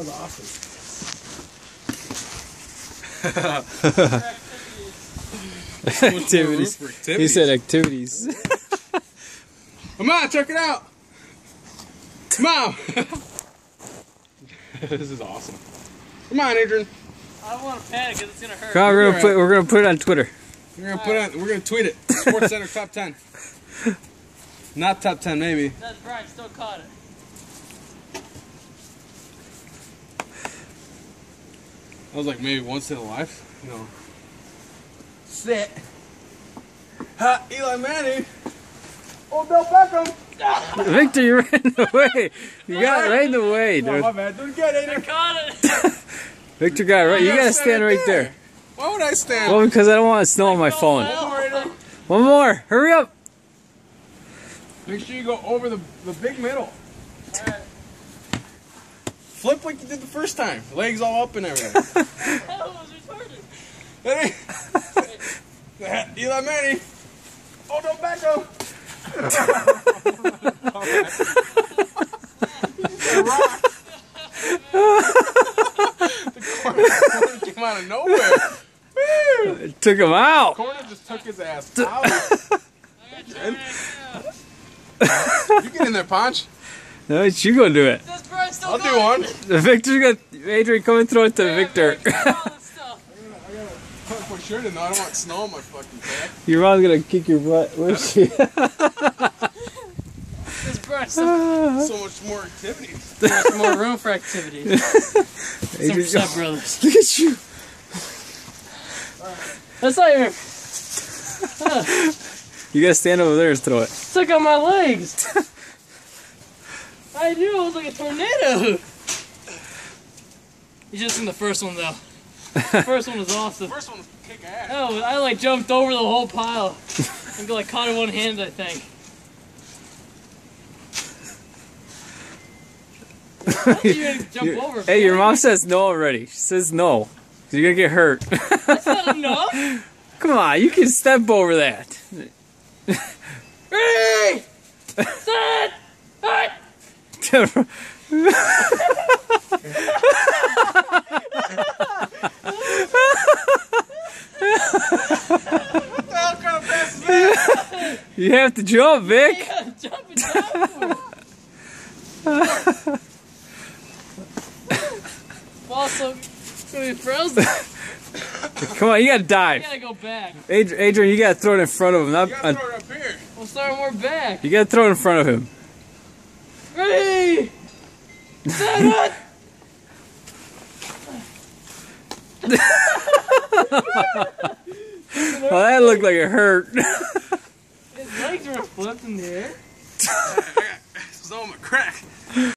was awesome. Activities. He said activities. Come on, check it out. Come on. This is awesome. Come on, Adrian. I don't want to panic because it's gonna hurt. Come on, we're gonna put it on Twitter. We're gonna tweet it. Sports Center top 10. Not top 10, maybe. That's Brian still caught it. I was like maybe once in a life, you know. Sit. Ha, Eli Manning. Odell Beckham. Victor, you ran away. You got right in the way, dude. Oh, my bad. Do it again, Adrian. I caught it. Victor got it right. You gotta stand right there. Why would I stand? Well, because I don't want snow on my phone. One more. Hurry up. Make sure you go over the big middle. Alright. Flip like you did the first time. Legs all up and everything. That was retarded. Eli Manning. Odell Beckham. The corner came out of nowhere. It took him out. The corner just took his ass out. You get in there, Ponch. No, you go do it. Does Brian still I'll got do one. Victor's got Adrian, come and throw it to Victor. I gotta tuck my shirt in though. I don't want snow on my fucking back. Your mom's gonna kick your butt. Where's she? Does Brian still So much more activities. there's more room for activities. Some step brothers. Look at you. That's not even. You gotta stand over there and throw it. Took on my legs. I knew it was like a tornado. He's just in the first one though. The first one was awesome. First one was kick ass. Oh, I like jumped over the whole pile and like caught it one hand, I think. How did you even jump over? Hey, your mom says no already. She says no. You're gonna get hurt. That's not enough. Come on, you can step over that. Ready, set, hut. What kind of pass is that? You have to jump, Vic. Yeah, jumping down. Also, it's gonna be frozen. Come on, you gotta dive. I gotta go back. Adrian, you gotta throw it in front of him. You Not, gotta throw it up here. We'll start more back. you gotta throw it in front of him. Ready, set, hut. Well, that looked like it hurt. His legs were flipped in the air. I got snow on my crack.